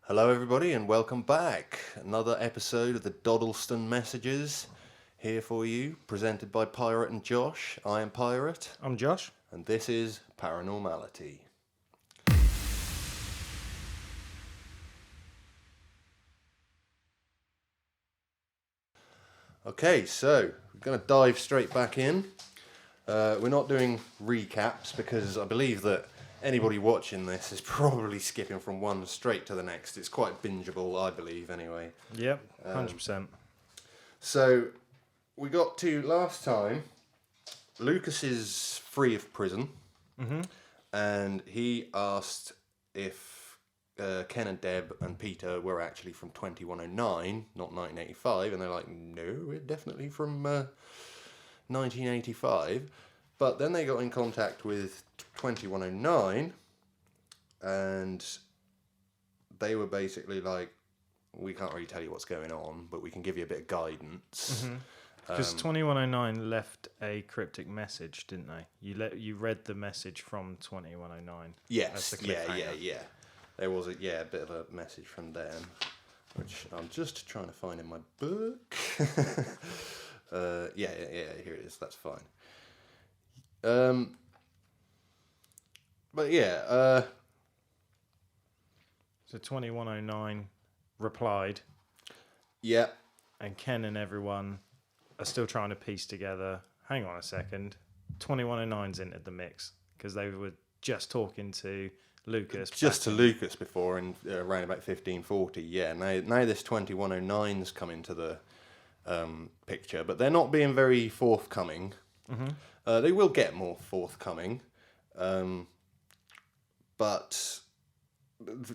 Hello, everybody, and welcome back. Another episode of the Dodleston Messages here for you, presented by Pirate and Josh. I am Pirate, I'm Josh. and this is Paranormality. Okay, so we're going to dive straight back in. We're not doing recaps because I believe that anybody watching this is probably skipping from one straight to the next. It's quite bingeable, I believe, anyway. Yep, 100%. So we got to last time. Lucas is free of prison, and he asked if Ken and Deb and Peter were actually from 2109, not 1985, and they're like, no, we're definitely from 1985. But then they got in contact with 2109, and they were basically like, we can't really tell you what's going on, but we can give you a bit of guidance. Because 2109 left a cryptic message, didn't they? You read the message from 2109. Yes, As the yeah. cliffhanger. There was a bit of a message from them, which I'm just trying to find in my book. Here it is. That's fine. But yeah, So 2109 replied, yeah, and Ken and everyone are still trying to piece together, hang on a second, 2109's entered the mix, because they were just talking to Lucas. just to Lucas before in around about 1540. Yeah, now this 2109's come into the picture, but they're not being very forthcoming. They will get more forthcoming, but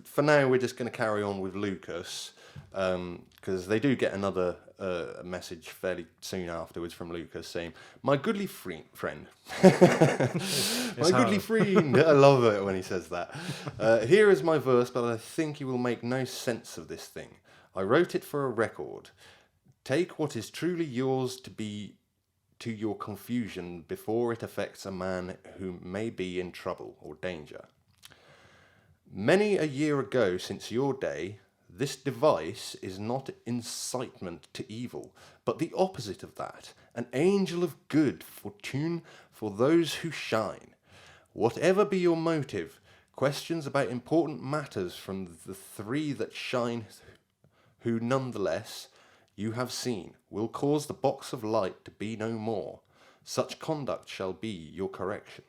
for now we're just going to carry on with Lucas, because they do get another message fairly soon afterwards from Lucas saying, "My goodly friend, my goodly friend." I love it when he says that. Here is my verse, but I think you will make no sense of this thing. I wrote it for a record. Take what is truly yours to your confusion before it affects a man who may be in trouble or danger. Many a year ago since your day, this device is not incitement to evil, but the opposite of that, an angel of good fortune for those who shine. Whatever be your motive, questions about important matters from the three that shine, who nonetheless you have seen, will cause the box of light to be no more. Such conduct shall be your correction.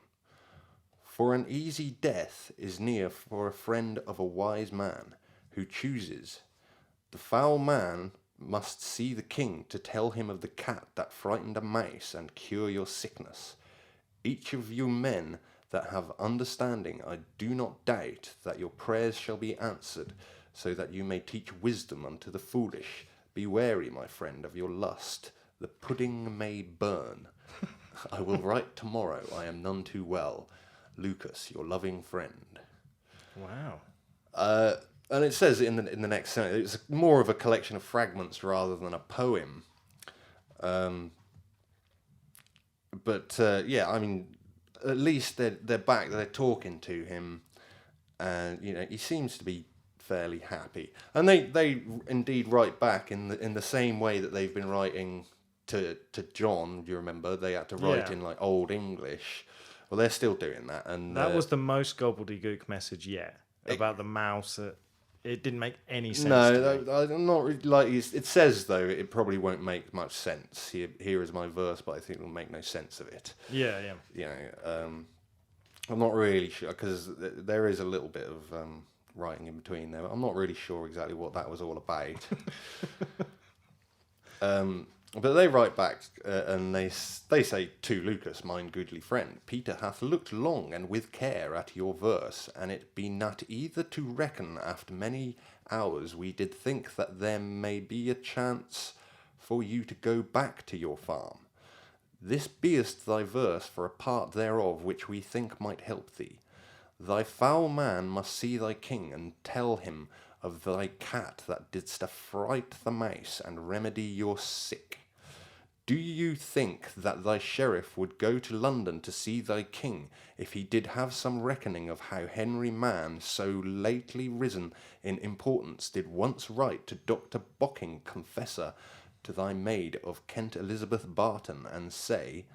For an easy death is near for a friend of a wise man who chooses. The foul man must see the king to tell him of the cat that frightened a mouse and cure your sickness. Each of you men that have understanding, I do not doubt that your prayers shall be answered, so that you may teach wisdom unto the foolish. Be wary, my friend, of your lust. The pudding may burn. I will write tomorrow. I am none too well. Lucas, your loving friend. Wow. And it says in the next sentence, it's more of a collection of fragments rather than a poem. Yeah, I mean, at least they're back. They're talking to him, and he seems to be fairly happy. And they indeed write back in the same way that they've been writing to John. Do you remember? They had to write in like Old English. Well, they're still doing that, and That was the most gobbledygook message yet, about the mouse. It didn't make any sense. No, I'm not really, like it says though. It probably won't make much sense. Here is my verse, but I think it'll make no sense of it. Yeah. I'm not really sure because there is a little bit of writing in between there. But I'm not really sure exactly what that was all about. But they write back and they say to Lucas, mine goodly friend, Peter hath looked long and with care at your verse, and it be not either to reckon after many hours we did think that there may be a chance for you to go back to your farm. This beest thy verse for a part thereof which we think might help thee. Thy foul man must see thy king and tell him of thy cat that didst affright the mouse and remedy your sick. Do you think that thy sheriff would go to London to see thy king, if he did have some reckoning of how Henry Man, so lately risen in importance, did once write to Dr. Bocking, confessor, to thy maid of Kent Elizabeth Barton, and say,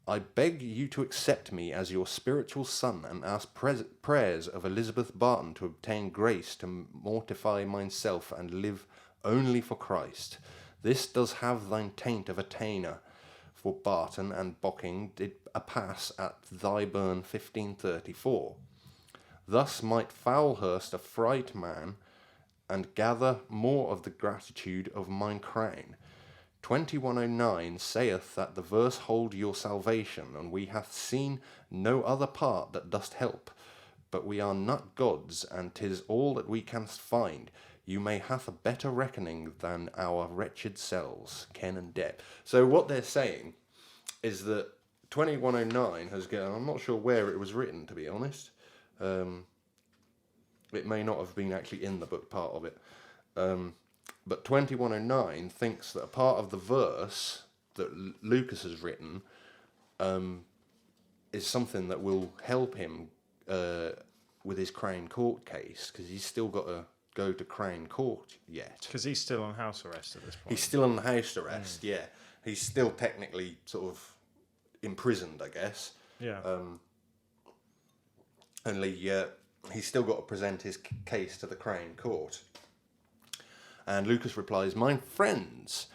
I beg you to accept me as your spiritual son, and ask prayers of Elizabeth Barton to obtain grace to mortify myself and live only for Christ. This does have thine taint of attainer, for Barton and Bocking did a pass at Tyburn 1534. Thus might Foulhurst affright man, and gather more of the gratitude of mine crown. 2109 saith that the verse hold your salvation, and we hath seen no other part that dost help. But we are not gods, and 'tis all that we can find. You may hath a better reckoning than our wretched selves, Ken and Deb. So what they're saying is that 2109 has gone. I'm not sure where it was written, to be honest. It may not have been actually in the book, part of it. But 2109 thinks that a part of the verse that Lucas has written is something that will help him with his Crown Court case, because he's still got to go to Crown Court yet. Because he's still on house arrest at this point. He's still on house arrest, yeah. He's still technically sort of imprisoned, I guess. Yeah. Only he's still got to present his case to the Crown Court. And Lucas replies, My friends,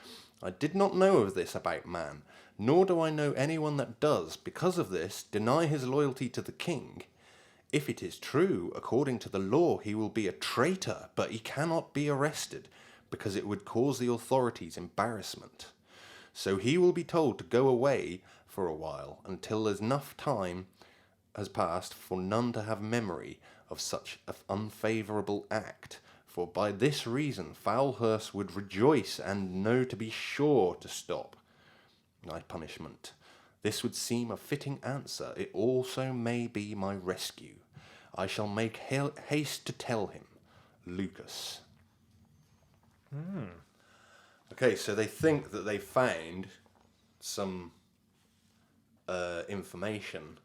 I did not know of this about man, nor do I know anyone that does, because of this, deny his loyalty to the king. If it is true, according to the law, he will be a traitor, but he cannot be arrested, because it would cause the authorities embarrassment. So he will be told to go away for a while, until there's enough time has passed for none to have memory of such an unfavourable act. For by this reason Foulhurst would rejoice and know to be sure to stop my punishment. This would seem a fitting answer. It also may be my rescue. I shall make haste to tell him. Lucas. Okay, so they think that they found some information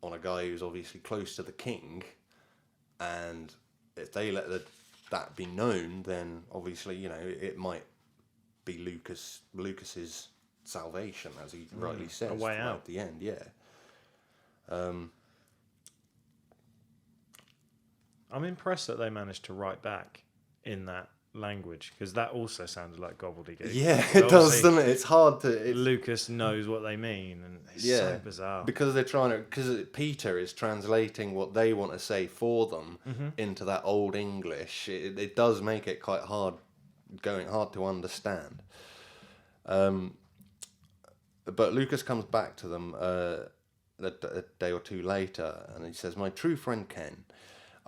on a guy who's obviously close to the king, and if they let that be known, then obviously, you know, it might be Lucas's salvation, as he rightly says, a way out at the end. Yeah. I'm impressed that they managed to write back in that language, because that also sounded like gobbledygook. Yeah, But it does, obviously doesn't it? It's hard to. Lucas knows what they mean, and it's so bizarre. Because they're trying to. Because Peter is translating what they want to say for them into that old English. It does make it quite hard to understand. But Lucas comes back to them a day or two later, and he says, My true friend Ken,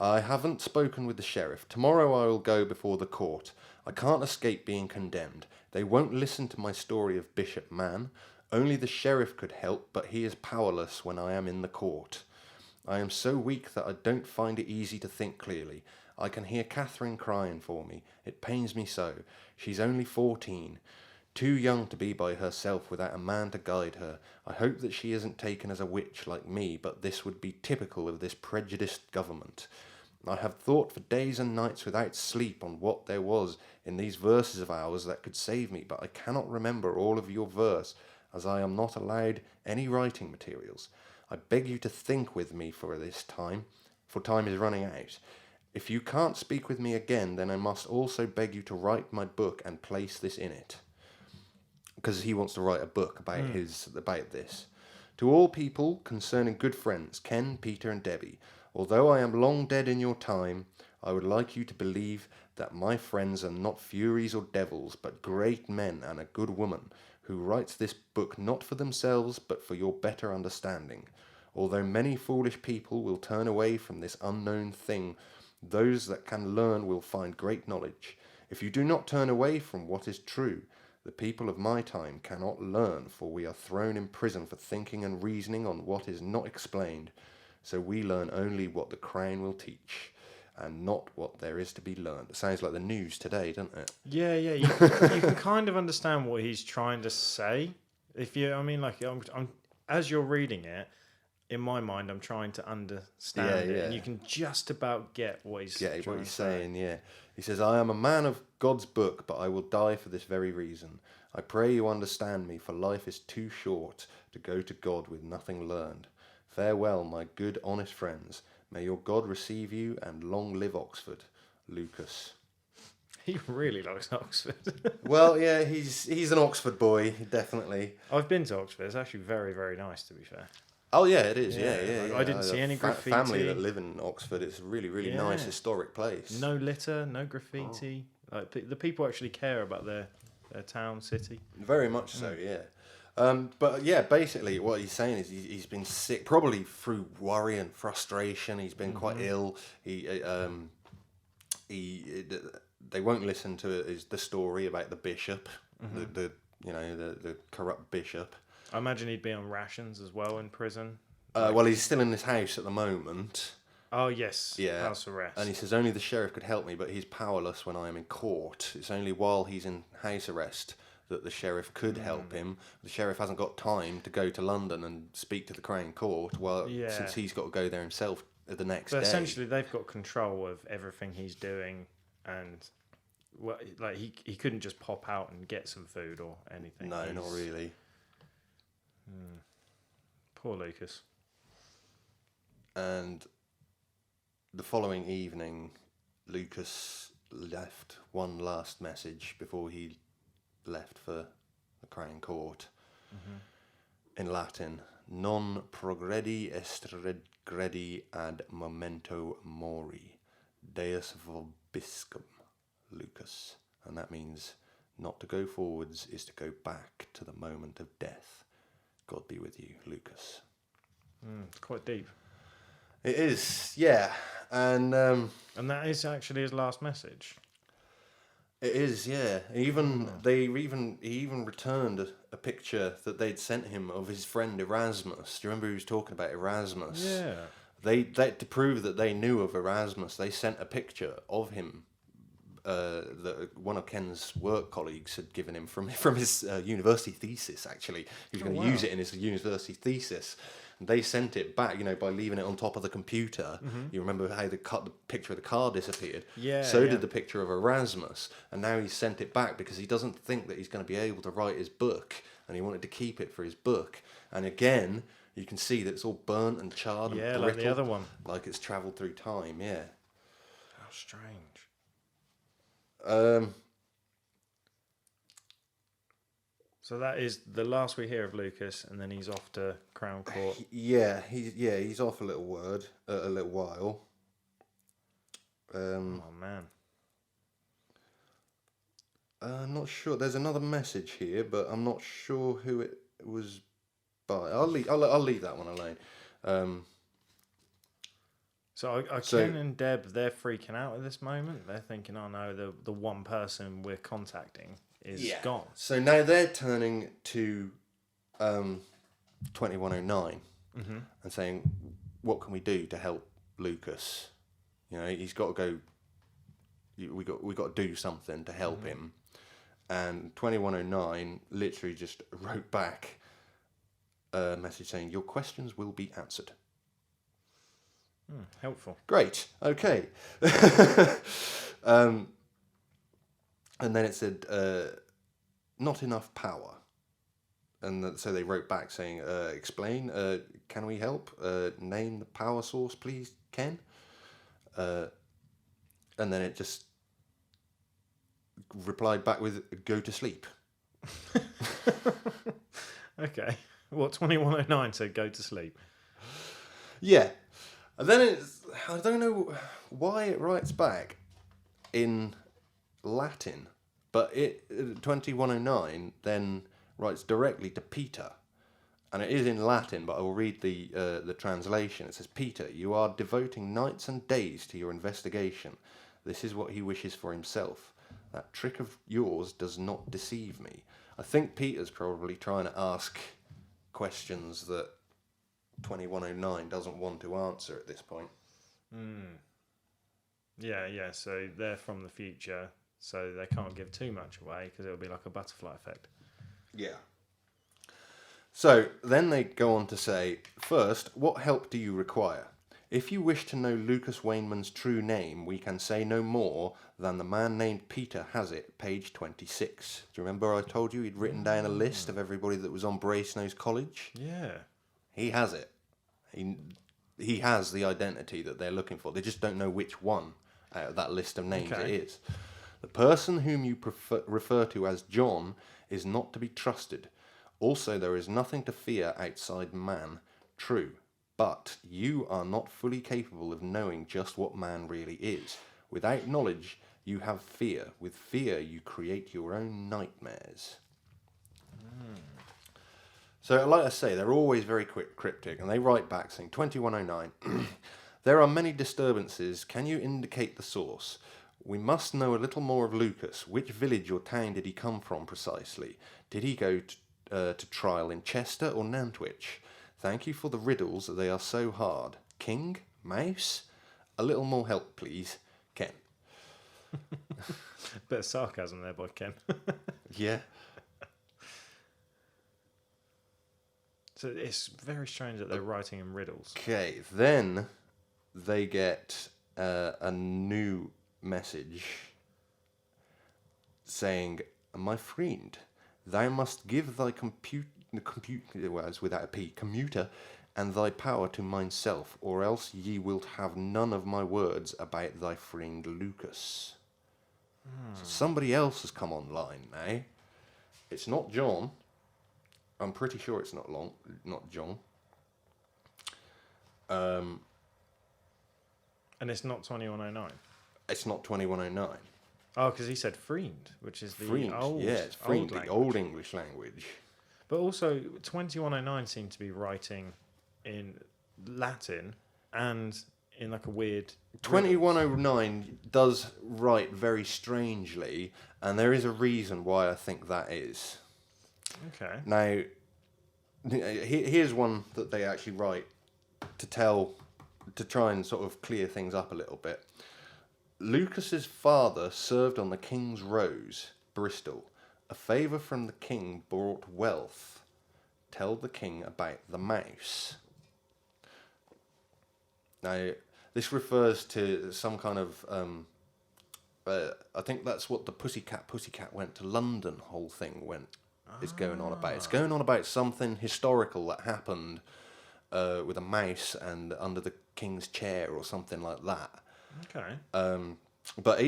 I haven't spoken with the sheriff. Tomorrow I will go before the court. I can't escape being condemned. They won't listen to my story of Bishop Man. Only the sheriff could help, but he is powerless when I am in the court. I am so weak that I don't find it easy to think clearly. I can hear Catherine crying for me. It pains me so. She's only 14. Too young to be by herself without a man to guide her. I hope that she isn't taken as a witch like me, but this would be typical of this prejudiced government. I have thought for days and nights without sleep on what there was in these verses of ours that could save me, but I cannot remember all of your verse, as I am not allowed any writing materials. I beg you to think with me for this time, for time is running out. If you can't speak with me again, then I must also beg you to write my book and place this in it. Because he wants to write a book about about this. To all people concerning good friends, Ken, Peter, and Debbie, although I am long dead in your time, I would like you to believe that my friends are not furies or devils, but great men and a good woman, who writes this book not for themselves, but for your better understanding. Although many foolish people will turn away from this unknown thing, those that can learn will find great knowledge. If you do not turn away from what is true, the people of my time cannot learn, for we are thrown in prison for thinking and reasoning on what is not explained. So we learn only what the crown will teach. and not what there is to be learned. It sounds like the news today, doesn't it? Yeah, you can kind of understand what he's trying to say. If you, I mean, like I'm as you're reading it, in my mind, I'm trying to understand it, and you can just about get what he's saying. Yeah, he says, "I am a man of God's book, but I will die for this very reason. I pray you understand me, for life is too short to go to God with nothing learned. Farewell, my good, honest friends. May your God receive you, and long live Oxford, Lucas." He really likes Oxford. Well, yeah, he's an Oxford boy, definitely. I've been to Oxford. It's actually very, very nice, to be fair. Oh yeah, it is. Yeah. I didn't see any graffiti. Family that live in Oxford. It's a really, really nice historic place. No litter, no graffiti. Like the people actually care about their town, city. Very much so. Yeah. But yeah, basically what he's saying is he's been sick, probably through worry and frustration. He's been quite ill. They won't listen to the story about the bishop, the corrupt bishop. I imagine he'd be on rations as well in prison. Well, he's still in this house at the moment. Oh, yes. Yeah. House arrest. And he says, only the sheriff could help me, but he's powerless when I am in court. It's only while he's in house arrest that the sheriff could help him. The sheriff hasn't got time to go to London and speak to the Crown Court, since he's got to go there himself the next day. But essentially, they've got control of everything he's doing, and like he couldn't just pop out and get some food or anything. No, not really. Poor Lucas. And the following evening, Lucas left one last message before he left for the Crown Court in Latin. Non progredi est regredi ad momento mori, Deus vobiscum, Lucas. And that means not to go forwards is to go back to the moment of death. God be with you, Lucas. It's quite deep. It is, yeah. And that is actually his last message. It is, yeah. He even returned a picture that they'd sent him of his friend Erasmus. Do you remember he was talking about Erasmus? Yeah. They to prove that they knew of Erasmus, they sent a picture of him that one of Ken's work colleagues had given him from his university thesis. Actually, he was going to use it in his university thesis. They sent it back, by leaving it on top of the computer. You remember how the picture of the car disappeared? Yeah. So did the picture of Erasmus. And now he's sent it back because he doesn't think that he's going to be able to write his book. And he wanted to keep it for his book. And again, you can see that it's all burnt and charred and brittle. Like the other one. Like it's travelled through time, yeah. How strange. So that is the last we hear of Lucas, and then he's off to Crown Court. Yeah, he's off a little while. Oh man. I'm not sure. There's another message here, but I'm not sure who it was by. I'll leave that one alone. So Ken and Deb, they're freaking out at this moment. They're thinking, oh no, the one person we're contacting is gone. So now they're turning to 2109 and saying, what can we do to help Lucas? He's got to go. We got to do something to help him. And 2109 literally just wrote back a message saying, your questions will be answered. Helpful. Great. Okay. And then it said, not enough power. And so they wrote back saying, explain, can we help? Name the power source, please, Ken. And then it just replied back with, go to sleep. Okay. 2109 said go to sleep. Yeah. And then I don't know why it writes back in Latin, but 2109 then writes directly to Peter, and it is in Latin, but I will read the translation. It says, Peter, you are devoting nights and days to your investigation. This is what he wishes for himself. That trick of yours does not deceive me. I think Peter's probably trying to ask questions that 2109 doesn't want to answer at this point. Yeah. So they're from the future, so they can't give too much away because it'll be like a butterfly effect. Yeah. So then they go on to say, first, what help do you require? If you wish to know Lucas Wainman's true name, we can say no more than the man named Peter has it, page 26. Do you remember I told you he'd written down a list of everybody that was on Brasenose College? Yeah. He has it. He has the identity that they're looking for. They just don't know which one out of that list of names it is. The person whom you refer to as John is not to be trusted. Also, there is nothing to fear outside man. True. But you are not fully capable of knowing just what man really is. Without knowledge, you have fear. With fear, you create your own nightmares. So, like I say, they're always very cryptic, and they write back saying, 2109, there are many disturbances. Can you indicate the source? We must know a little more of Lucas. Which village or town did he come from precisely? Did he go to trial in Chester or Nantwich? Thank you for the riddles, they are so hard. King? Mouse? A little more help, please. Ken. Bit of sarcasm there by Ken. Yeah. So it's very strange that they're writing in riddles. Okay, then they get a new message saying, my friend, thou must give thy computer, without a P, commuter, and thy power to mine self, or else ye wilt have none of my words about thy friend Lucas. So somebody else has come online now. It's not John. I'm pretty sure it's not John. And it's not 2109. It's not 2109. Oh, because he said friend, which is the Friend, old, yeah, it's friend, old the language. old English language. But also, 2109 seemed to be writing in Latin and in like a weird... 2109 does write very strangely, and there is a reason why I think that is. Okay. Now, here's one that they actually write to try and sort of clear things up a little bit. Lucas's father served on the King's Rose, Bristol. A favour from the king brought wealth. Tell the king about the mouse. Now, this refers to some kind of... I think that's what the Pussycat went to London whole thing is going on about. It's going on about something historical that happened with a mouse and under the king's chair or something like that. Okay. But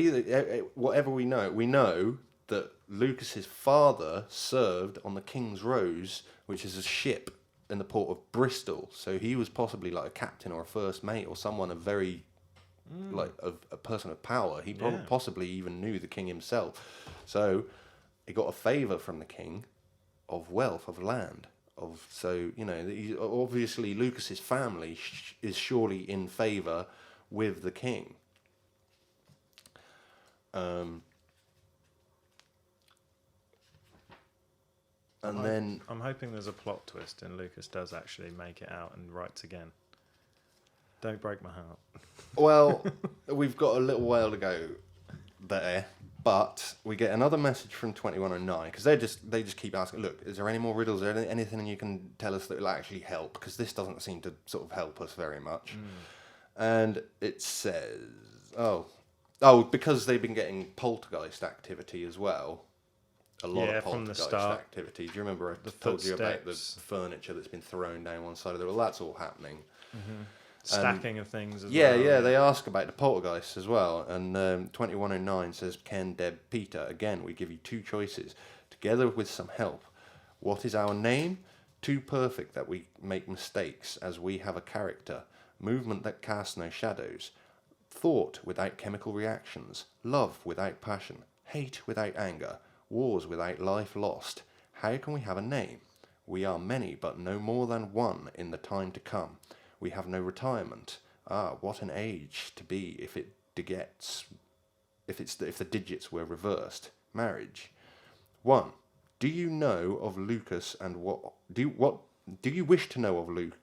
whatever we know that Lucas's father served on the King's Rose, which is a ship in the port of Bristol. So he was possibly like a captain or a first mate or someone a very like a person of power. He possibly even knew the king himself. So he got a favour from the king of wealth, of land. So obviously Lucas's family is surely in favour with the king. I'm hoping there's a plot twist and Lucas does actually make it out and writes again. Don't break my heart. Well, we've got a little while to go there, but we get another message from 2109 because they just keep asking, look, is there any more riddles? Is there anything you can tell us that will actually help? Because this doesn't seem to sort of help us very much. And it says, because they've been getting poltergeist activity as well. A lot of poltergeist activity. Do you remember I told you about the furniture that's been thrown down one side of the... Well, that's all happening. Mm-hmm. Stacking of things as well. Yeah, they ask about the poltergeists as well. And 2109 says, Ken, Deb, Peter, again, we give you two choices. Together with some help. What is our name? Too perfect that we make mistakes, as we have a character. Movement that casts no shadows. Thought without chemical reactions. Love without passion. Hate without anger. Wars without life lost. How can we have a name? We are many, but no more than one in the time to come. We have no retirement. What an age to be if the digits were reversed. Marriage. 1. Do you know of Lucas and what do you wish to know of Luke?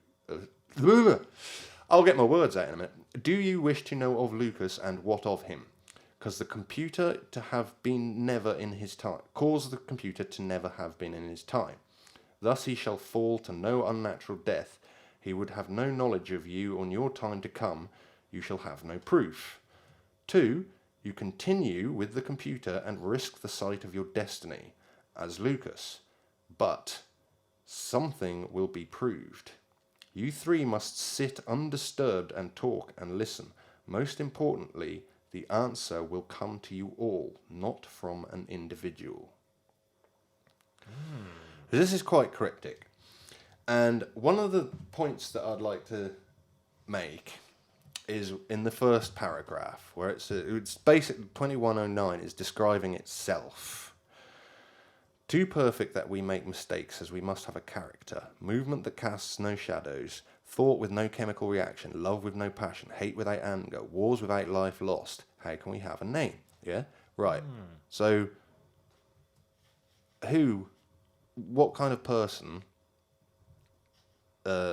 I'll get my words out in a minute. Do you wish to know of Lucas and what of him? Cause the computer to have been never in his time. Cause the computer to never have been in his time. Thus he shall fall to no unnatural death. He would have no knowledge of you on your time to come. You shall have no proof. 2. You continue with the computer and risk the sight of your destiny, as Lucas. But something will be proved. You 3 must sit undisturbed and talk and listen. Most importantly, the answer will come to you all, not from an individual. This is quite cryptic. And one of the points that I'd like to make is in the first paragraph, where it's basically 2109 is describing itself. Too perfect that we make mistakes, as we must have a character, movement that casts no shadows, thought with no chemical reaction, love with no passion, hate without anger, wars without life lost. How can we have a name? Yeah? Right. So, what kind of person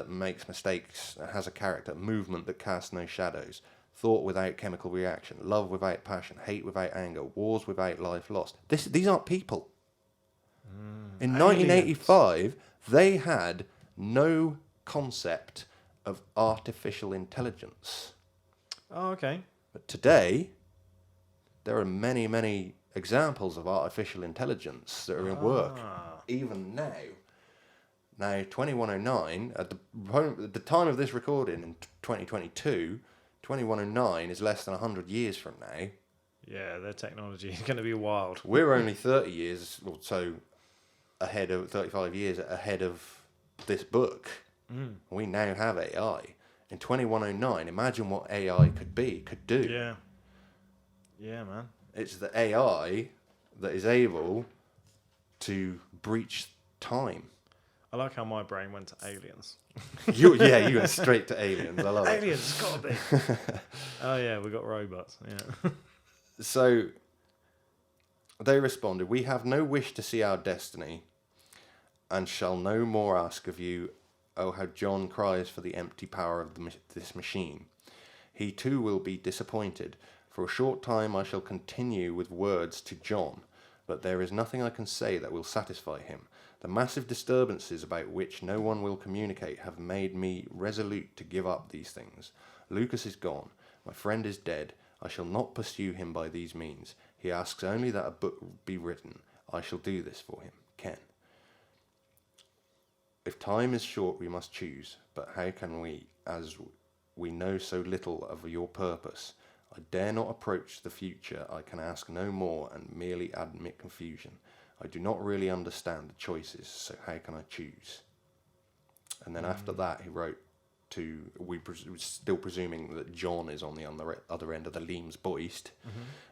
makes mistakes, has a character, movement that casts no shadows, thought without chemical reaction, love without passion, hate without anger, wars without life lost? These aren't people. In 1985, they had no concept of artificial intelligence. Oh, okay. But today, there are many, many examples of artificial intelligence that are in work, even now. Now, 2109, at the time of this recording in 2022, 2109 is less than 100 years from now. Yeah, their technology is going to be wild. We're only 30 years or so ahead of, 35 years ahead of this book. We now have AI. In 2109, imagine what AI could do. Yeah. Yeah, man. It's the AI that is able to breach time. I like how my brain went to aliens. You went straight to aliens. I love it. Aliens, it's got to be. Oh, yeah, we got robots. Yeah. So they responded, we have no wish to see our destiny, and shall no more ask of you. Oh, how John cries for the empty power of this machine. He too will be disappointed. For a short time I shall continue with words to John, but there is nothing I can say that will satisfy him. The massive disturbances about which no one will communicate have made me resolute to give up these things. Lucas is gone. My friend is dead. I shall not pursue him by these means. He asks only that a book be written. I shall do this for him. Ken. If time is short, we must choose. But how can we, as we know so little of your purpose? I dare not approach the future. I can ask no more and merely admit confusion. I do not really understand the choices, so how can I choose? And then after that, he wrote to, we're still presuming that John is on the other end of the Leams Boist.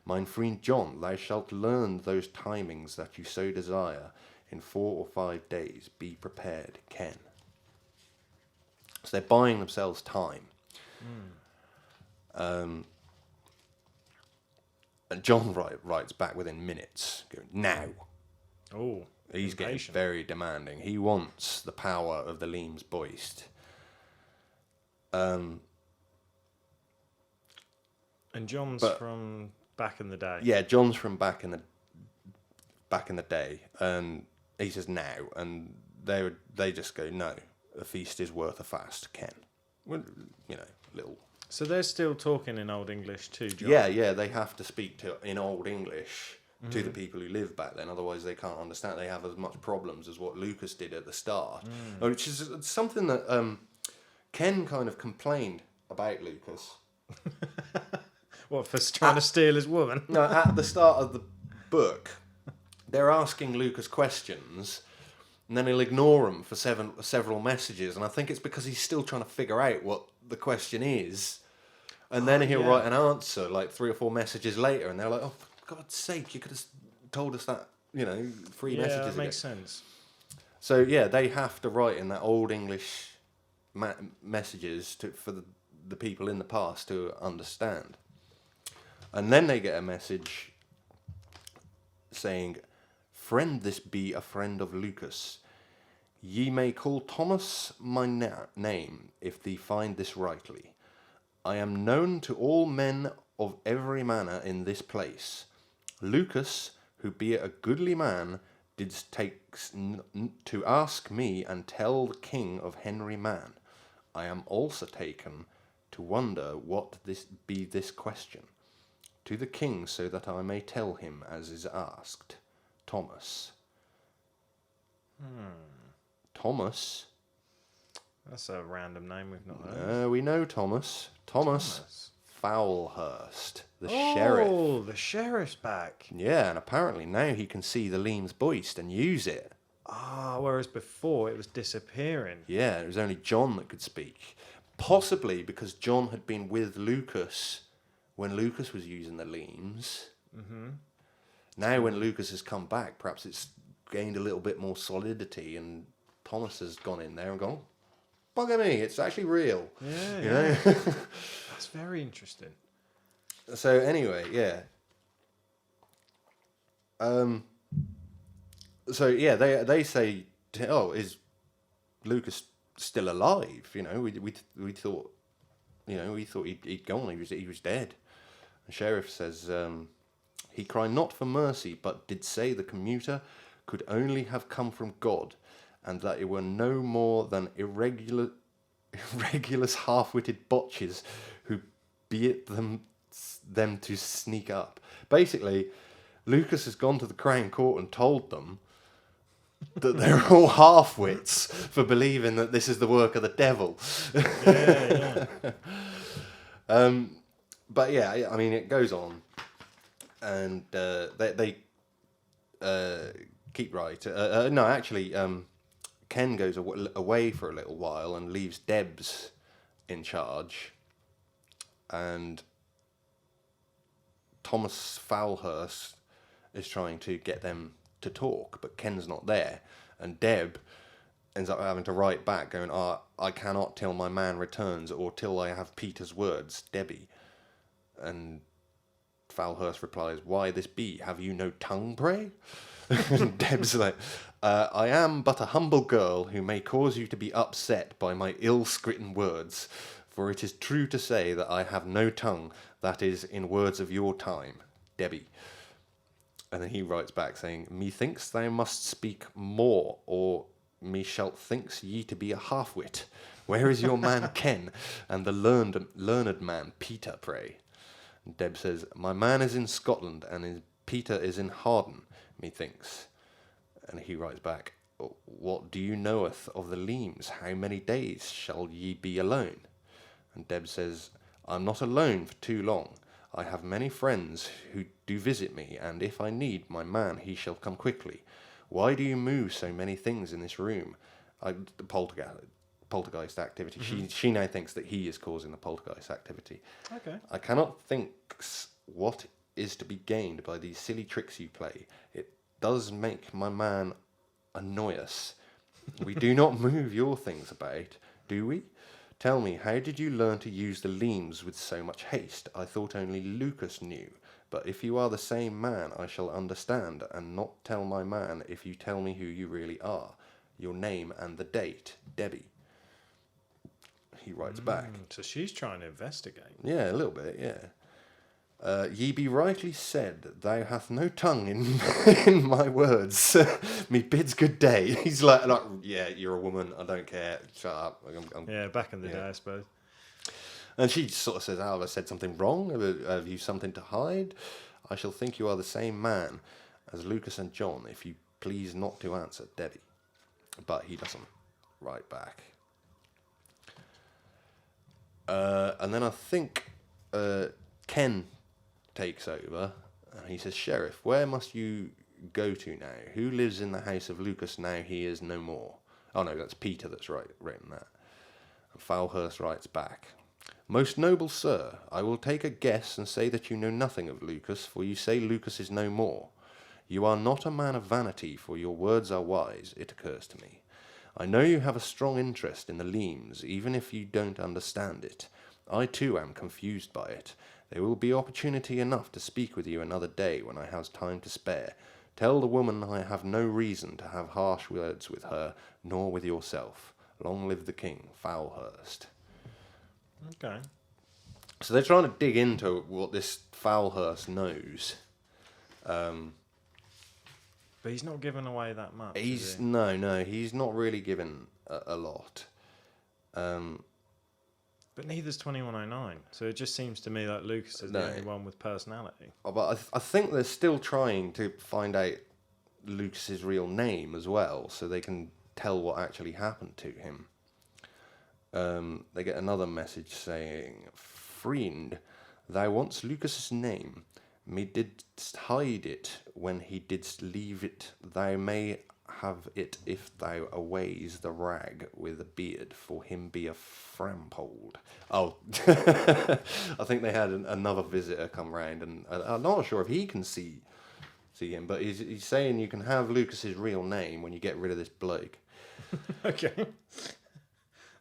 Mein friend John, thou shalt learn those timings that you so desire. In 4 or 5 days, be prepared, Ken. So they're buying themselves time. And John writes back within minutes, going, now. Oh, He's getting very demanding. He wants the power of the Leams Boist. And John's from back in the day. Yeah, John's from back in the day, and he says now, and they just go, no, a feast is worth a fast, Ken. Well, little. So they're still talking in Old English too, John? Yeah, they have to speak in Old English to the people who live back then, otherwise they can't understand. They have as much problems as what Lucas did at the start, which is something that Ken kind of complained about Lucas. What, for trying to steal his woman? No, at the start of the book, they're asking Lucas questions, and then he'll ignore them for several messages, and I think it's because he's still trying to figure out what the question is, and then he'll write an answer like 3 or 4 messages later, and they're like, oh, for God's sake, you could have told us that, 3 messages ago. Yeah, that makes sense. So, yeah, they have to write in that Old English messages for the people in the past to understand. And then they get a message saying, friend, this be a friend of Lucas. Ye may call Thomas my name, if thee find this rightly. I am known to all men of every manner in this place. Lucas, who be a goodly man, did take to ask me and tell the king of Henry man. I am also taken to wonder what this question. To the king, so that I may tell him as is asked. Thomas. Thomas. That's a random name we've not heard. We know Thomas. Thomas Foulhurst, the sheriff. Oh, the sheriff's back. Yeah, and apparently now he can see the Leams Boist and use it. Whereas before it was disappearing. Yeah, it was only John that could speak. Possibly because John had been with Lucas when Lucas was using the Leams. Mm-hmm. Now when Lucas has come back, perhaps it's gained a little bit more solidity and Thomas has gone in there and gone, bugger me, it's actually real. Yeah, you know? That's very interesting. So anyway, yeah. So yeah, they say, is Lucas still alive? You know, we thought, he'd gone. He was dead. The sheriff says, he cried not for mercy, but did say the commuter could only have come from God, and that it were no more than irregulars half-witted botches who beat them to sneak up. Basically, Lucas has gone to the Crown Court and told them that they're all half-wits for believing that this is the work of the devil. Yeah. But yeah, I mean, it goes on, and they keep right. No, actually, Ken goes away for a little while and leaves Debs in charge, and Thomas Foulhurst is trying to get them to talk, but Ken's not there, and Deb ends up having to write back going, I cannot till my man returns or till I have Peter's words, Debbie. And Foulhurst replies, why this be? Have you no tongue, pray? And Deb's like, I am but a humble girl who may cause you to be upset by my ill-scritten words, for it is true to say that I have no tongue, that is, in words of your time, Debbie. And then he writes back saying, methinks thou must speak more, or me shalt thinks ye to be a half-wit. Where is your man Ken, and the learned man Peter, pray? And Deb says, my man is in Scotland, and Peter is in Harden, methinks. And he writes back, what do you knoweth of the Leams? How many days shall ye be alone? And Deb says, I'm not alone for too long. I have many friends who do visit me, and if I need my man, he shall come quickly. Why do you move so many things in this room? The poltergeist activity. Mm-hmm. She now thinks that he is causing the poltergeist activity. Okay. I cannot think what is to be gained by these silly tricks you play. It does make my man annoy us. We do not move your things about, do we? Tell me, how did you learn to use the Leams with so much haste? I thought only Lucas knew. But if you are the same man, I shall understand, and not tell my man if you tell me who you really are. Your name and the date, Debbie. He writes back. So she's trying to investigate. Yeah, a little bit, yeah. Ye be rightly said, thou hath no tongue in my words. Me bids good day. He's like, yeah, you're a woman, I don't care, shut up. Yeah, back in the day, I suppose. And she sort of says, have I said something wrong? Have you something to hide? I shall think you are the same man as Lucas and John, if you please not to answer, Debbie. But he doesn't write back. And then I think Ken takes over, and he says, Sheriff, where must you go to now? Who lives in the house of Lucas now he is no more? Oh no, that's Peter that's written that. And Foulhurst writes back, most noble sir, I will take a guess and say that you know nothing of Lucas, for you say Lucas is no more. You are not a man of vanity, for your words are wise, it occurs to me. I know you have a strong interest in the Leams, even if you don't understand it. I too am confused by it. There will be opportunity enough to speak with you another day when I have time to spare. Tell the woman I have no reason to have harsh words with her, nor with yourself. Long live the king, Foulhurst. Okay. So they're trying to dig into what this Foulhurst knows. But he's not giving away that much. He's no, he's not really given a lot. But neither's 2109. So it just seems to me like Lucas is the only one with personality. But I think they're still trying to find out Lucas's real name as well, so they can tell what actually happened to him. They get another message saying, "Friend, thou wants Lucas's name. Me didst hide it when he didst leave it. Thou may have it if thou aways the rag with a beard, for him be a frampold." Oh, I think they had another visitor come round, and I'm not sure if he can see him, but he's saying you can have Lucas's real name when you get rid of this bloke. Okay.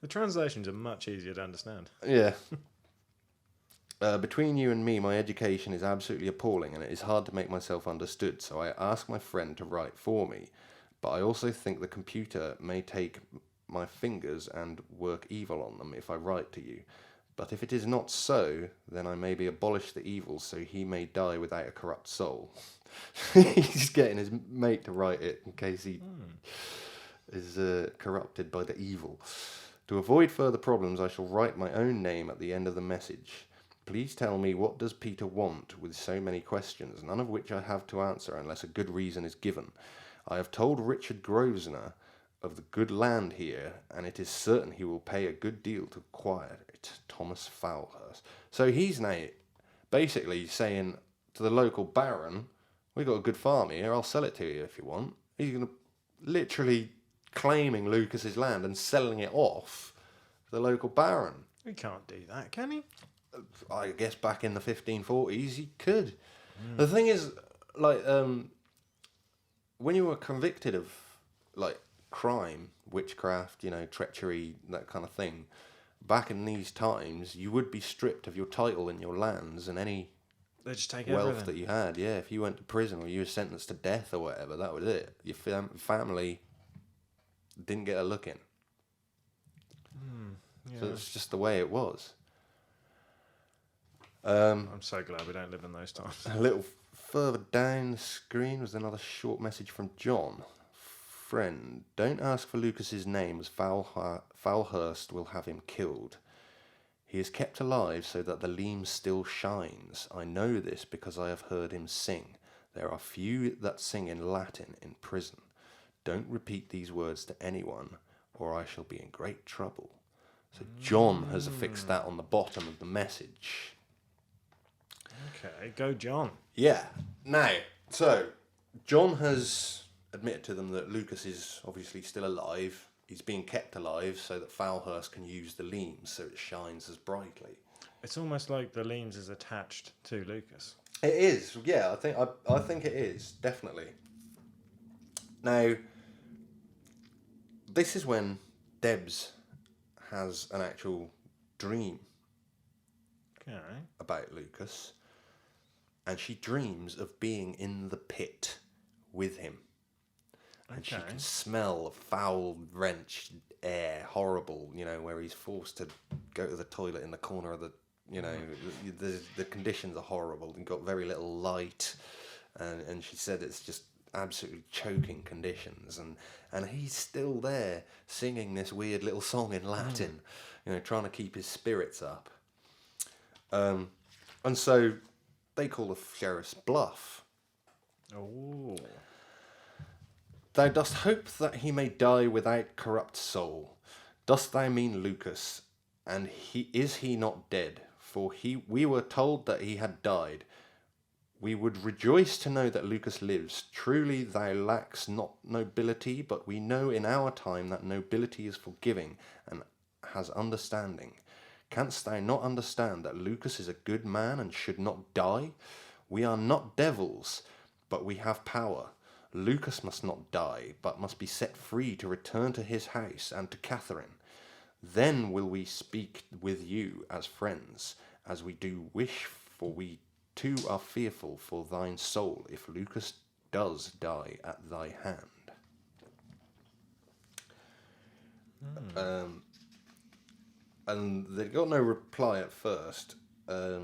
The translations are much easier to understand. Yeah. Between you and me, my education is absolutely appalling, and it is hard to make myself understood, so I ask my friend to write for me. But I also think the computer may take my fingers and work evil on them if I write to you. But if it is not so, then I maybe abolish the evil, so he may die without a corrupt soul. He's getting his mate to write it in case he is corrupted by the evil. To avoid further problems, I shall write my own name at the end of the message. Please tell me, what does Peter want with so many questions, none of which I have to answer unless a good reason is given. I have told Richard Grosvenor of the good land here, and it is certain he will pay a good deal to acquire it. Thomas Foulhurst. So he's now basically saying to the local baron, "We've got a good farm here, I'll sell it to you if you want." He's going to literally claiming Lucas's land and selling it off to the local baron. He can't do that, can he? I guess back in the 1540s he could. The thing is, like, when you were convicted of, like, crime, witchcraft, treachery, that kind of thing, back in these times, you would be stripped of your title and your lands and any They just take wealth everything. that you had. Yeah, if you went to prison or you were sentenced to death or whatever, that was it. Your family didn't get a look in. Yeah. So it's just the way it was. I'm so glad we don't live in those times. A little further down the screen was another short message from John. "Friend, don't ask for Lucas's name, as Foulhurst will have him killed. He is kept alive so that the Leam still shines. I know this because I have heard him sing. There are few that sing in Latin in prison. Don't repeat these words to anyone, or I shall be in great trouble." So John has affixed that on the bottom of the message. Okay, go John. Yeah. Now, so John has admitted to them that Lucas is obviously still alive. He's being kept alive so that Foulhurst can use the Leams so it shines as brightly. It's almost like the Leams is attached to Lucas. It is, yeah. I think it is, definitely. Now, this is when Debs has an actual dream Okay. about Lucas, and she dreams of being in the pit with him. And she can smell foul, wrenched air, horrible, where he's forced to go to the toilet in the corner of the, the conditions are horrible and got very little light. And she said it's just absolutely choking conditions. And he's still there singing this weird little song in Latin, trying to keep his spirits up. And so they call the sheriff's bluff. Oh. "Thou dost hope that he may die without corrupt soul. Dost thou mean Lucas? And is he not dead? For we were told that he had died. We would rejoice to know that Lucas lives. Truly thou lackst not nobility, but we know in our time that nobility is forgiving and has understanding. Canst thou not understand that Lucas is a good man and should not die? We are not devils, but we have power. Lucas must not die, but must be set free to return to his house and to Catherine. Then will we speak with you as friends, as we do wish, for we too are fearful for thine soul, if Lucas does die at thy hand." And they got no reply at first, But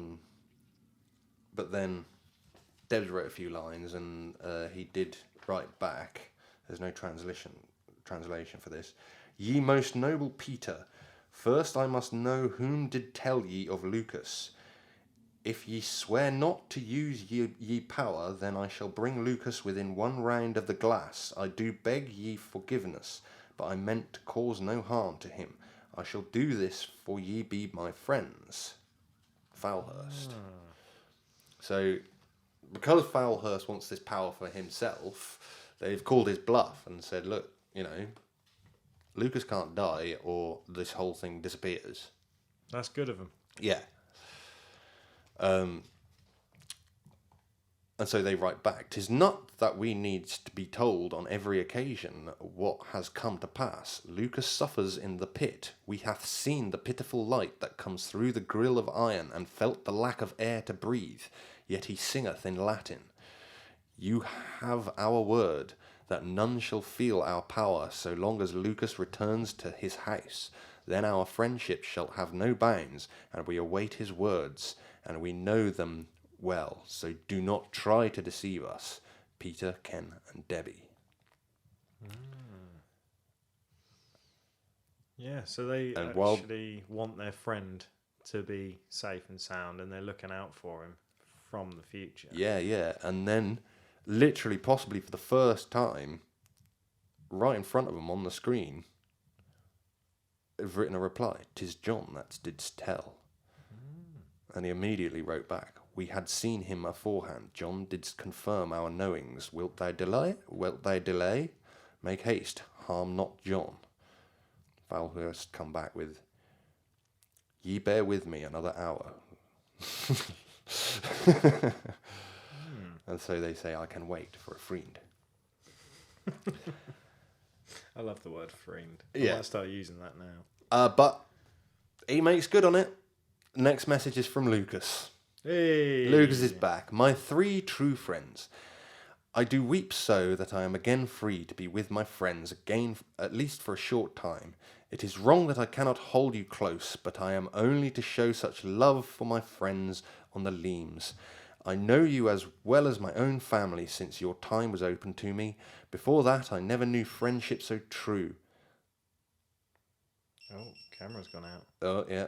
then Debs wrote a few lines, and he did write back. There's no translation for this. Ye most noble Peter, first I must know whom did tell ye of Lucas. If ye swear not to use ye power, then I shall bring Lucas within one round of the glass. I do beg ye forgiveness, but I meant to cause no harm to him. I shall do this, for ye be my friends. Foulhurst. So, because Foulhurst wants this power for himself, they've called his bluff and said, look, Lucas can't die or this whole thing disappears. That's good of him. Yeah. And so they write back, "'Tis not that we needs to be told on every occasion what has come to pass. Lucas suffers in the pit. We hath seen the pitiful light that comes through the grill of iron, and felt the lack of air to breathe. Yet he singeth in Latin. You have our word that none shall feel our power so long as Lucas returns to his house. Then our friendship shall have no bounds, and we await his words, and we know them well, so do not try to deceive us. Peter, Ken, and Debbie." Yeah, so they And actually want their friend to be safe and sound, and they're looking out for him from the future. Yeah. And then, literally, possibly for the first time, right in front of them on the screen, they've written a reply. "'Tis John that didst tell." And he immediately wrote back, "We had seen him aforehand. John didst confirm our knowings. Wilt thou delay? Make haste, harm not John." Foulhurst come back with, "Ye bear with me another hour." And so they say, "I can wait for a friend." I love the word friend. Yeah. I might start using that now. But he makes good on it. Next message is from Lucas. Hey! Lucas is back. "My 3 true friends. I do weep so that I am again free to be with my friends again, at least for a short time. It is wrong that I cannot hold you close, but I am only to show such love for my friends on the Leams. I know you as well as my own family since your time was open to me. Before that I never knew friendship so true." Oh, camera's gone out. Oh, yeah.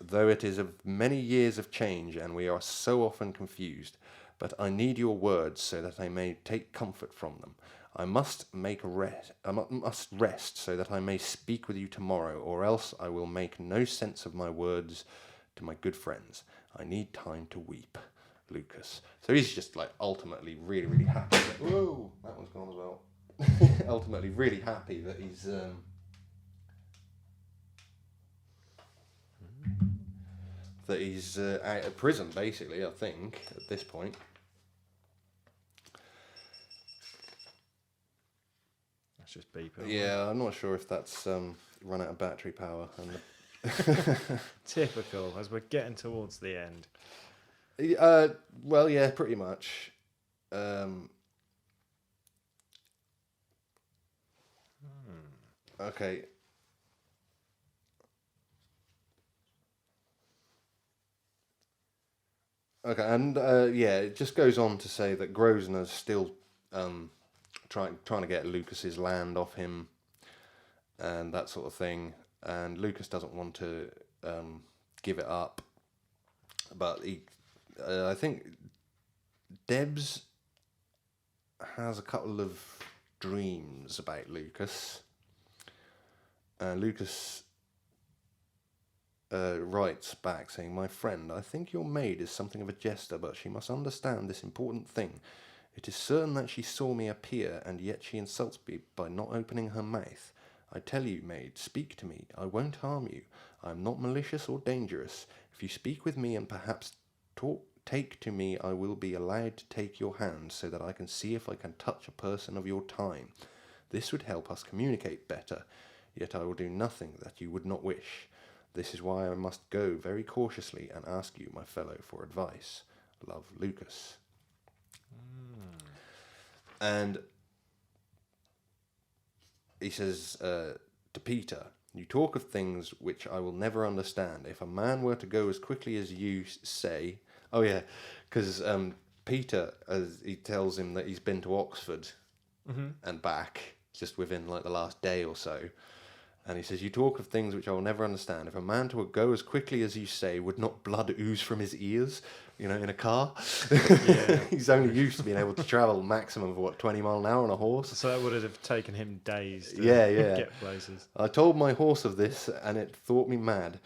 "Though it is of many years of change, and we are so often confused. But I need your words so that I may take comfort from them. I must rest so that I may speak with you tomorrow, or else I will make no sense of my words to my good friends. I need time to weep. Lucas." So he's just ultimately really, really happy. Whoa, that one's gone as well. Ultimately really happy that he's out of prison, basically, I think, at this point. That's just beeping. Yeah, I'm not sure if that's run out of battery power. Typical, as we're getting towards the end. Well, yeah, pretty much. Okay. Okay, and it just goes on to say that Grosvenor's still trying to get Lucas's land off him and that sort of thing, and Lucas doesn't want to give it up, but I think Debs has a couple of dreams about Lucas, and Lucas writes back saying, "My friend, I think your maid is something of a jester, but she must understand this important thing. It is certain that she saw me appear, and yet she insults me by not opening her mouth. I tell you, maid, speak to me. I won't harm you. I am not malicious or dangerous. If you speak with me and perhaps take to me, I will be allowed to take your hand so that I can see if I can touch a person of your time. This would help us communicate better, yet I will do nothing that you would not wish. This is why I must go very cautiously and ask you, my fellow, for advice. Love, Lucas." And he says to Peter, You talk of things which I will never understand. If a man were to go as quickly as you say... Oh, yeah, because Peter, as he tells him that he's been to Oxford and back just within like the last day or so. And he says, you talk of things which I will never understand. If a man to go as quickly as you say, would not blood ooze from his ears, in a car? Yeah. He's only used to being able to travel maximum of, 20 mile an hour on a horse? So that would have taken him days to get places. I told my horse of this, and it thought me mad.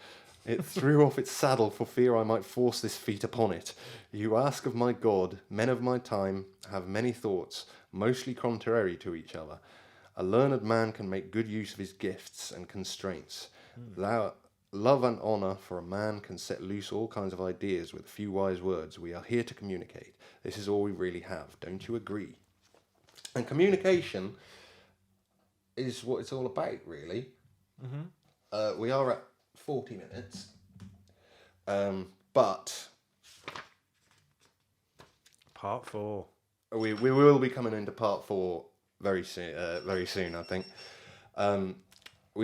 It threw off its saddle for fear I might force this feat upon it. You ask of my God, men of my time have many thoughts, mostly contrary to each other. A learned man can make good use of his gifts and constraints. Love and honour for a man can set loose all kinds of ideas with a few wise words. We are here to communicate. This is all we really have. Don't you agree? And communication is what it's all about, really. We are at 40 minutes. But... Part 4. We will be coming into part 4 very soon, I think. I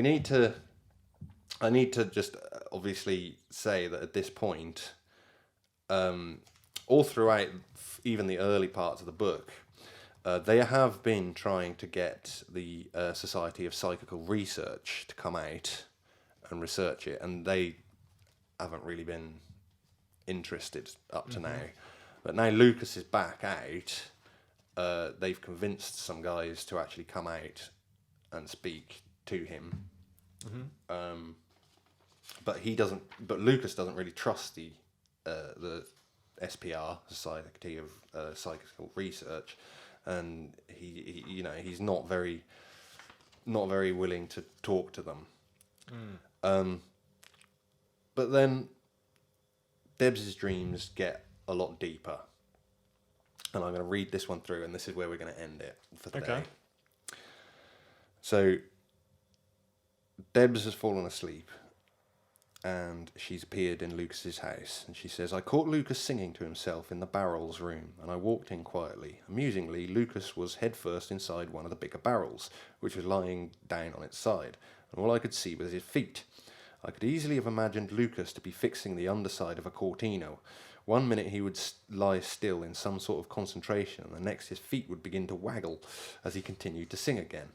need to just obviously say that at this point, all throughout even the early parts of the book, they have been trying to get the Society of Psychical Research to come out and research it, and they haven't really been interested up to now. But now Lucas is back out. They've convinced some guys to actually come out and speak to him. But Lucas doesn't really trust the SPR, Society of Psychical Research, and he's not very willing to talk to them. But then Debs' dreams get a lot deeper. And I'm going to read this one through, and this is where we're going to end it for today. Okay. So, Debs has fallen asleep, and she's appeared in Lucas's house. And she says, I caught Lucas singing to himself in the barrels room, and I walked in quietly. Amusingly, Lucas was headfirst inside one of the bigger barrels, which was lying down on its side, and all I could see was his feet. I could easily have imagined Lucas to be fixing the underside of a Cortino. One minute he would lie still in some sort of concentration, and the next his feet would begin to waggle as he continued to sing again.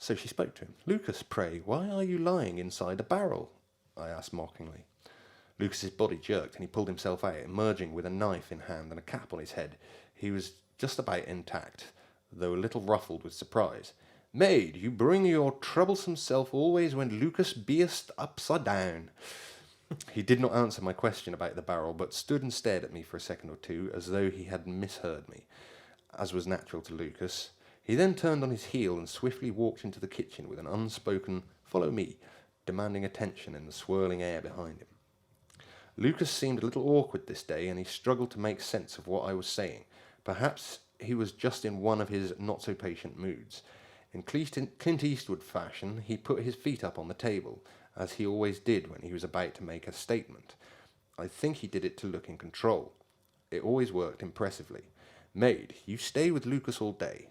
So she spoke to him. Lucas, pray, why are you lying inside a barrel? I asked mockingly. Lucas's body jerked, and he pulled himself out, emerging with a knife in hand and a cap on his head. He was just about intact, though a little ruffled with surprise. Maid, you bring your troublesome self always when Lucas beest upside down. He did not answer my question about the barrel, but stood and stared at me for a second or two, as though he had misheard me, as was natural to Lucas. He then turned on his heel and swiftly walked into the kitchen with an unspoken, follow me, demanding attention in the swirling air behind him. Lucas seemed a little awkward this day, and he struggled to make sense of what I was saying. Perhaps he was just in one of his not-so-patient moods. In Clint Eastwood fashion, he put his feet up on the table, as he always did when he was about to make a statement. I think he did it to look in control. It always worked impressively. Maid, you stay with Lucas all day.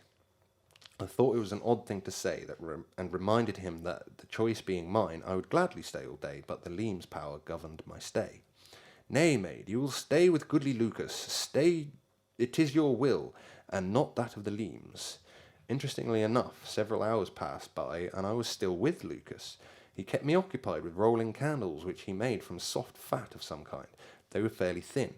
I thought it was an odd thing to say, and reminded him that, the choice being mine, I would gladly stay all day, but the Leam's power governed my stay. Nay, maid, you will stay with goodly Lucas. Stay, it is your will, and not that of the Leams. Interestingly enough, several hours passed by, and I was still with Lucas. He kept me occupied with rolling candles, which he made from soft fat of some kind. They were fairly thin.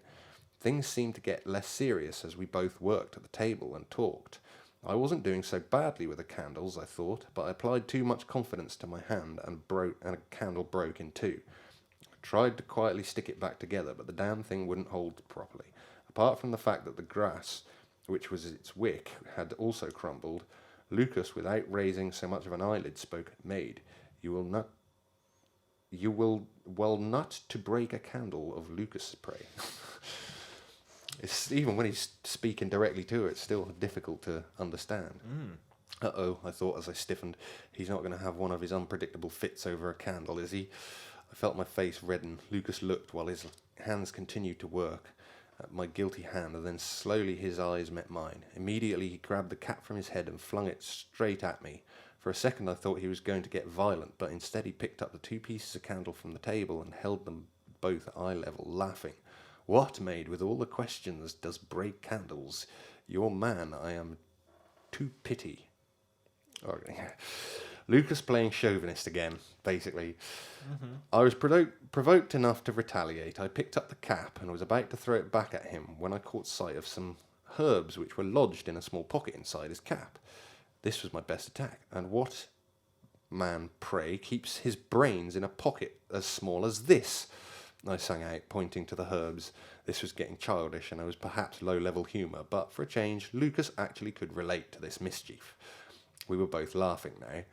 Things seemed to get less serious as we both worked at the table and talked. I wasn't doing so badly with the candles, I thought, but I applied too much confidence to my hand, and a candle broke in two. I tried to quietly stick it back together, but the damn thing wouldn't hold properly. Apart from the fact that the grass, which was its wick, had also crumbled, Lucas, without raising so much of an eyelid, spoke, Maid, you will well not to break a candle of Lucas' prey. It's, even when he's speaking directly to her, it's still difficult to understand. Uh-oh, I thought as I stiffened. He's not going to have one of his unpredictable fits over a candle, is he? I felt my face redden. Lucas looked while his hands continued to work at my guilty hand, and then slowly his eyes met mine. Immediately he grabbed the cap from his head and flung it straight at me. For a second I thought he was going to get violent, but instead he picked up the 2 pieces of candle from the table and held them both at eye level, laughing. "What, maid, with all the questions, does break candles? Your man I am too pity." Oh, yeah. Lucas playing chauvinist again, basically. Mm-hmm. I was provoked enough to retaliate. I picked up the cap and was about to throw it back at him when I caught sight of some herbs which were lodged in a small pocket inside his cap. This was my best attack. And what man, pray, keeps his brains in a pocket as small as this? I sang out, pointing to the herbs. This was getting childish, and I was perhaps low-level humour, but for a change, Lucas actually could relate to this mischief. We were both laughing now.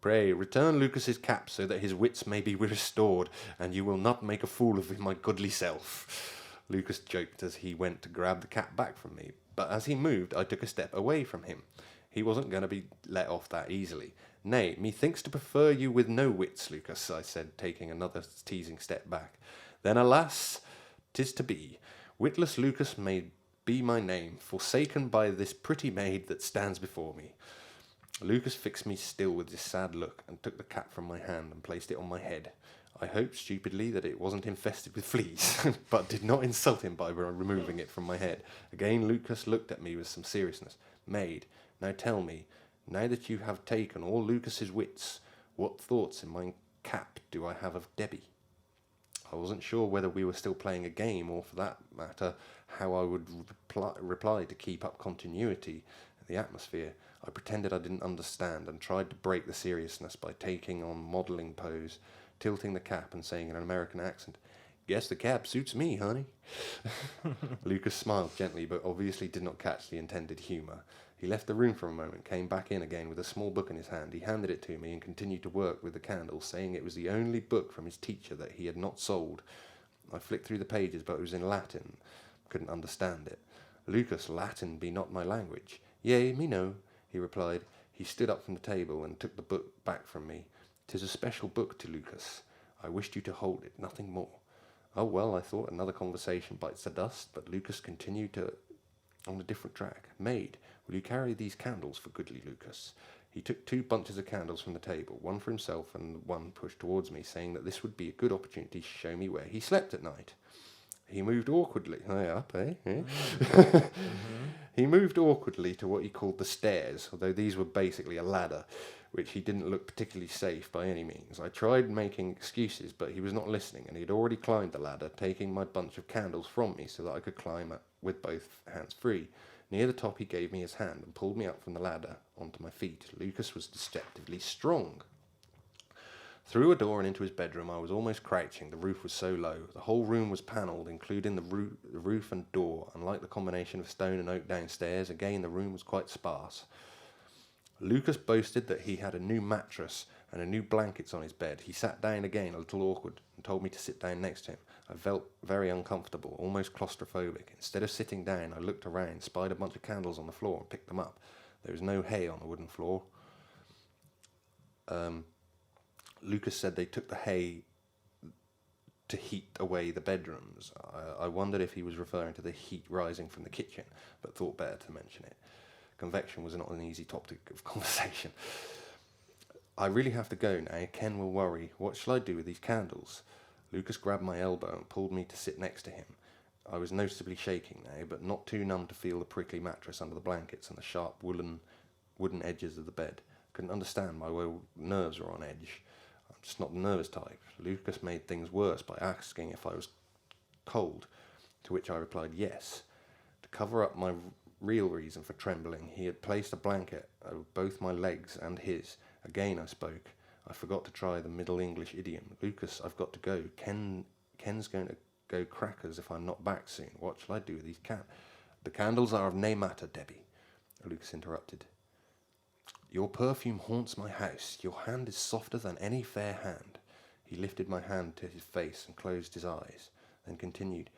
"Pray, return Lucas's cap so that his wits may be restored, and you will not make a fool of my goodly self." Lucas joked as he went to grab the cap back from me, but as he moved, I took a step away from him. He wasn't going to be let off that easily. "Nay, methinks to prefer you with no wits, Lucas," I said, taking another teasing step back. "Then, alas, 'tis to be. Witless Lucas may be my name, forsaken by this pretty maid that stands before me." Lucas fixed me still with his sad look and took the cap from my hand and placed it on my head. I hoped stupidly that it wasn't infested with fleas, but did not insult him by removing it from my head. Again Lucas looked at me with some seriousness. "Maid, now tell me, now that you have taken all Lucas's wits, what thoughts in my cap do I have of Debbie?" I wasn't sure whether we were still playing a game, or for that matter, how I would reply to keep up continuity in the atmosphere. I pretended I didn't understand and tried to break the seriousness by taking on modelling pose, tilting the cap and saying in an American accent, "Guess the cap suits me, honey." Lucas smiled gently, but obviously did not catch the intended humour. He left the room for a moment, came back in again with a small book in his hand. He handed it to me and continued to work with the candle, saying it was the only book from his teacher that he had not sold. I flicked through the pages, but it was in Latin. Couldn't understand it. "Lucas, Latin be not my language." "Yea, me know," he replied. He stood up from the table and took the book back from me. "'Tis a special book to Lucas. I wished you to hold it, nothing more." Oh well, I thought, another conversation bites the dust, but Lucas continued on a different track. "Maid, will you carry these candles for goodly Lucas?" He took 2 bunches of candles from the table, one for himself and one pushed towards me, saying that this would be a good opportunity to show me where he slept at night. He moved awkwardly. He moved awkwardly to what he called the stairs, although these were basically a ladder, which he didn't look particularly safe by any means. I tried making excuses, but he was not listening, and he had already climbed the ladder, taking my bunch of candles from me so that I could climb up with both hands free. Near the top, he gave me his hand and pulled me up from the ladder onto my feet. Lucas was deceptively strong. Through a door and into his bedroom, I was almost crouching. The roof was so low. The whole room was panelled, including the roof and door. Unlike the combination of stone and oak downstairs, again the room was quite sparse. Lucas boasted that he had a new mattress and a new blankets on his bed. He sat down again, a little awkward, and told me to sit down next to him. I felt very uncomfortable, almost claustrophobic. Instead of sitting down, I looked around, spied a bunch of candles on the floor, and picked them up. There was no hay on the wooden floor. Lucas said they took the hay to heat away the bedrooms. I wondered if he was referring to the heat rising from the kitchen, but thought better to mention it. Convection was not an easy topic of conversation. "I really have to go now. Ken will worry. What shall I do with these candles?" Lucas grabbed my elbow and pulled me to sit next to him. I was noticeably shaking now, but not too numb to feel the prickly mattress under the blankets and the sharp wooden edges of the bed. Couldn't understand my nerves were on edge. I'm just not the nervous type. Lucas made things worse by asking if I was cold, to which I replied yes. To cover up my real reason for trembling, he had placed a blanket over both my legs and his. Again I spoke. I forgot to try the Middle English idiom. "Lucas, I've got to go. Ken's going to go crackers if I'm not back soon. What shall I do with these "The candles are of nae matter, Debbie," Lucas interrupted. "Your perfume haunts my house. Your hand is softer than any fair hand." He lifted my hand to his face and closed his eyes, then continued,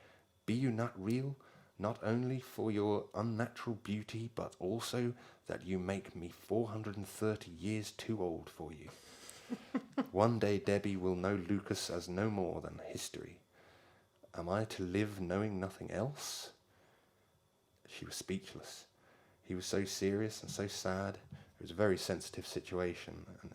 "Be you not real, not only for your unnatural beauty, but also that you make me 430 years too old for you. One day Debbie will know Lucas as no more than history. Am I to live knowing nothing else?" She was speechless. He was so serious and so sad, It was a very sensitive situation, and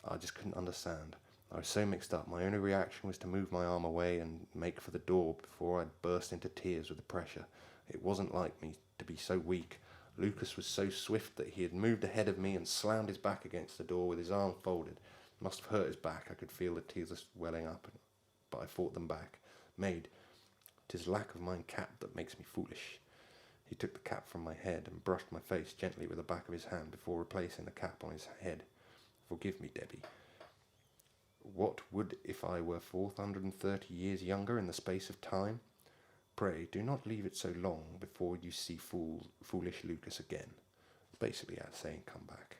I just couldn't understand. I was so mixed up. My only reaction was to move my arm away and make for the door before I'd burst into tears with the pressure. It wasn't like me to be so weak. Lucas was so swift that he had moved ahead of me and slammed his back against the door with his arm folded. It must have hurt his back. I could feel the tears welling up, but I fought them back. Maid, 'tis lack of mine cap that makes me foolish. He took the cap from my head and brushed my face gently with the back of his hand before replacing the cap on his head. Forgive me, Debbie. What would if I were 430 years younger in the space of time? Pray, do not leave it so long before you see foolish Lucas again. Basically, I'm saying come back.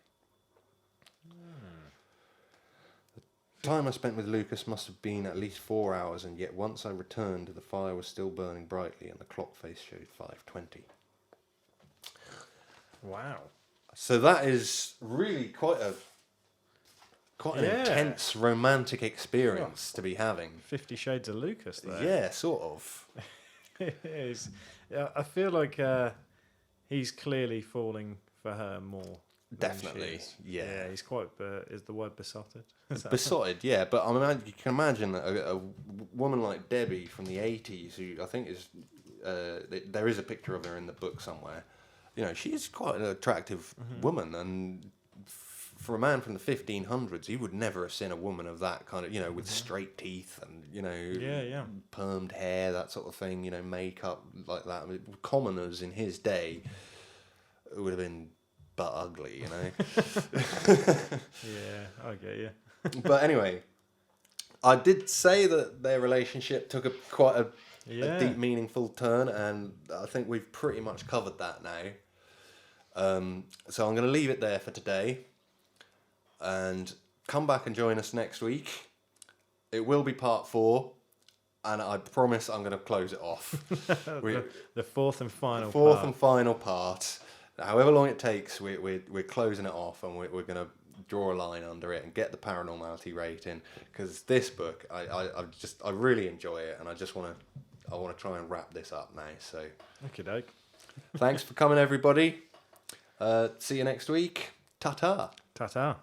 The time I spent with Lucas must have been at least 4 hours, and yet once I returned, the fire was still burning brightly and the clock face showed 5:20. Wow. So that is really quite an intense romantic experience to be having. 50 Shades of Lucas there. Yeah, sort of. It is. Yeah, I feel like he's clearly falling for her more. Definitely, yeah. He's quite. Is the word besotted? Besotted, yeah. But I mean, you can imagine a woman like Debbie from the 80s, who I think is. There is a picture of her in the book somewhere. You know, she's quite an attractive woman, and for a man from the 1500s, he would never have seen a woman of that kind of, you know, with straight teeth and, you know, permed hair, that sort of thing, you know, makeup like that. I mean, commoners in his day would have been butt ugly, you know. Yeah, I get you. But anyway, I did say that their relationship took quite a deep, meaningful turn, and I think we've pretty much covered that now. So I'm going to leave it there for today. And come back and join us next week. It will be part 4, and I promise I'm going to close it off. The fourth and final part. However long it takes, we're closing it off, and we're going to draw a line under it and get the paranormality rating, because this book I really enjoy it, and I want to try and wrap this up now. So okay, thanks for coming, everybody. See you next week. Ta-ta. Ta-ta.